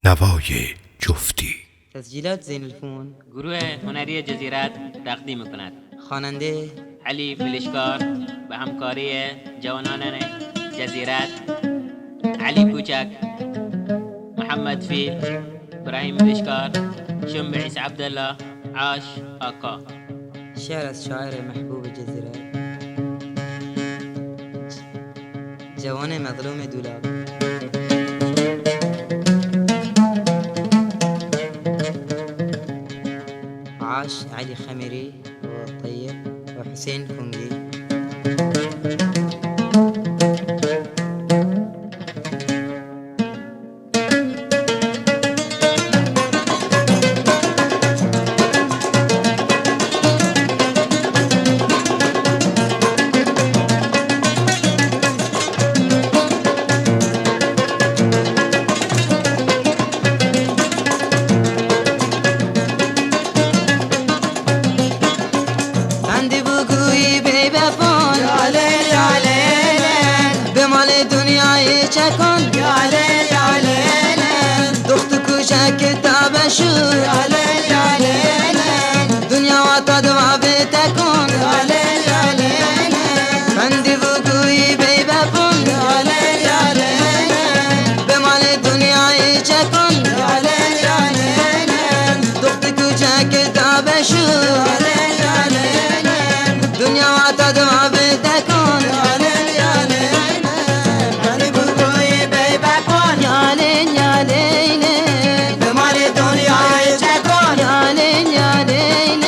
نوای جفتی. تسجیلات زین الفون، گروه هنری جزیرت تقدیم می‌کند. خواننده علی فلشکار به همکاری جوانان جزیرت، علی کوچک، محمد فیل، ابراهیم فلشکار، شنب عیسی عبدالله، عاش آقا. شعر از شاعر محبوب جزیره، جوان مظلوم دولاب. عاش علي خميري وطيب وحسين كونجي. عندي بوكوي بيبفون يا ليل يا ليل، بمال الدنيا يشكون يا ليل يا ليل، دختك وشك كتابشو يا ليل يا ليل، دنيا وتدمع بتكون يا ليل يا ليل. عندي بوكوي بيبفون يا ليل يا ليل، بمال الدنيا يشكون يا ليل يا ليل، دختك وشك كتابشو يا ليل يا ليل، دنيا وتدمع بتكون يا ليل يا ليل. عندي بوكوي بيبفون يا ليل يا ليل، بمال الدنيا يشكون يا ليل يا ليل،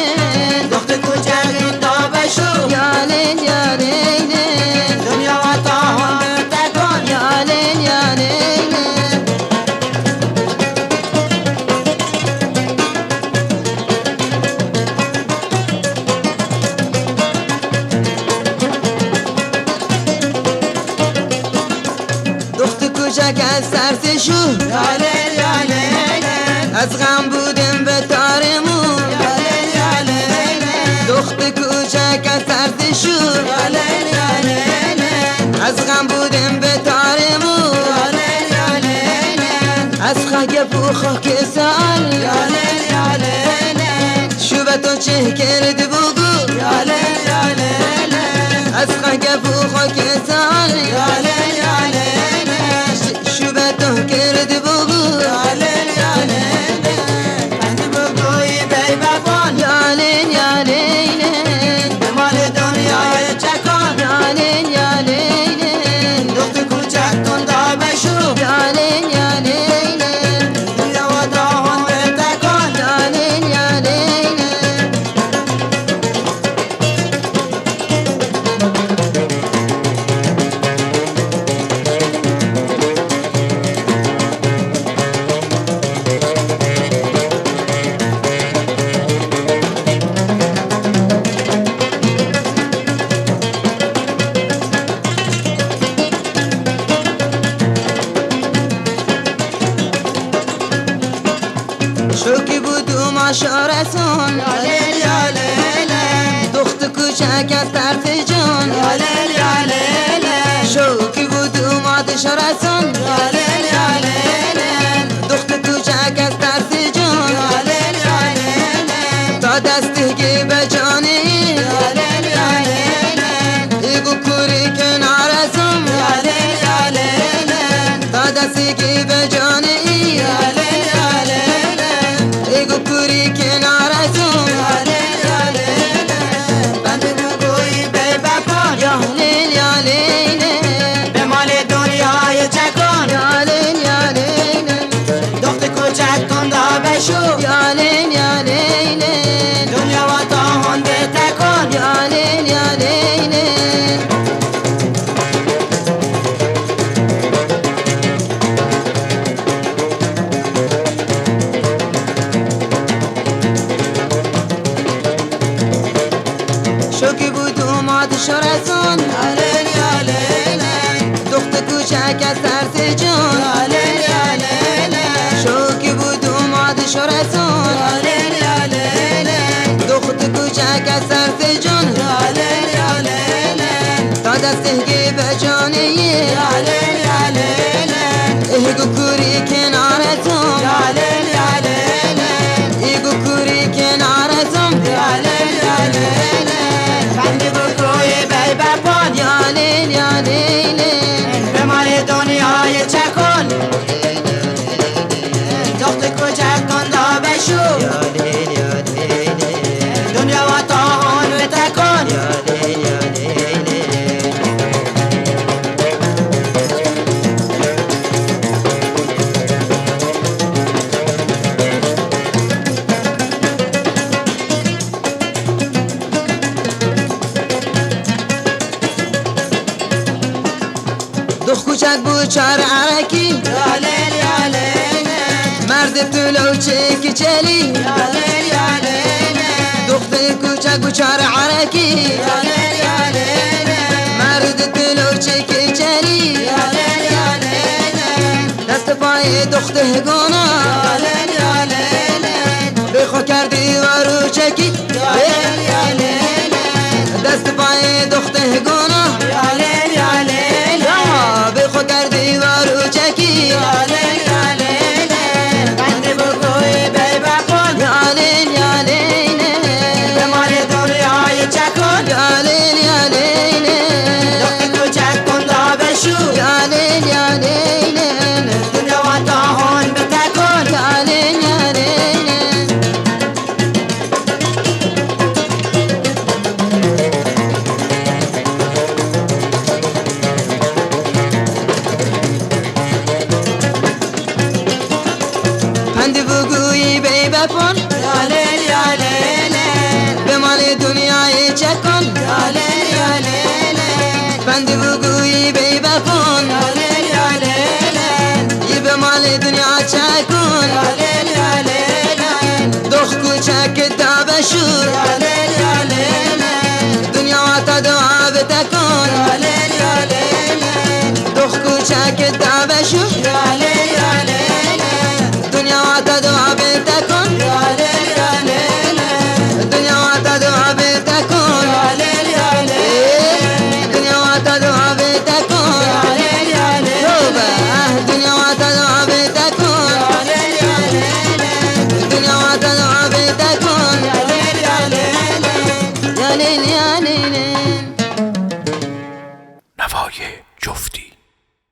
دختك وشك كتابشو يا ليل يا ليل، دنيا وتدمع بتكون يا ليل يا ليل. دخت کوچک از ترس شو یا لیل یا لیل، از غم بودم به تارمون یا لیل یا لیل، دخت کوچک از ترس شو یا لیل یا لیل، از غم بودم به تارمون یا لیل یا لیل، از خاک و خاک سال یا لیل یا لیل، شو به تو چه کرد بگو یا لیل یا لیل، از خاک و خاک سال یا لیل یا لیل، شو به تو کرد بگو یا لیل یا لیل. عندي بوكوي بيبفون يا ليل يا ليل، بمال الدنيا يشكون يا ليل يا ليل، دختك وشك كتابشو يا ليل يا ليل، دنيا وتدمع بتكون يا ليل يا ليل. شوکی بودم عشارتون یا لیل یا لیل، دخت کوچک از طرف جان یا لیل یا لیل، شوکی بودم عشارتون یا لیل یا لیل، دخت کوچک از طرف جان یا لیل یا لیل، تا دستی به جانی یا لیل یا لیل، ایگو کوری کنارتون یا لیل یا لیل، تا دستی به جانی یا لیل یا لیل، ایگو کوری کنارتون یا لیل یا لیل. عندي بوكوي بيبفون یا لیل یا لیل، بمال الدنيا يشكون یا لیل یا لیل، دختك وشك كتابشو یا لیل یا لیل، دنيا وتدمع بتكون یا لیل یا لیل. شوکی بودم عشارتون یا لیل یا لیل، دخت کوچک از ترس جان یا لیل یا لیل، شوکی بودم عشارتون یا لیل یا لیل، دخت کوچک از ترس جان یا لیل یا لیل، تا دستی به جانی یا لیل یا لیل، ایگو کوری کنارتون یا کوچک بو چار عرکی یا لیل یا لیل مرد طلو چک چلی یا لیل یا لیل دختر کوچک بو چار عرکی یا لیل یا لیل مرد طلو چک چلی یا لیل یا لیل دست پای دختر گونا یا لیل یا لیل بخو کردی ورو چکی یا لیل یا لیل دست پای دختر گونا یا لیل یا لیل بخو کردی ورو چکی یا لیل یا لیل بند بگوی بی بکن یا لیل یا لیل به مال دنیای چکن یا لیل یا لیل دختر کوچک کن دا بشو یا لیل یا لیل دنیا و تاهون بتکن یا لیل یا لیل بند بگوی بی بکن یا لیل یا لیل به مال دنیای چکن یا لیل یا لیل بند بگوی بی بکن یا لیل یا لیل یه به مال دنیا چکن یا لیل یا لیل دخ کوچک دا بشور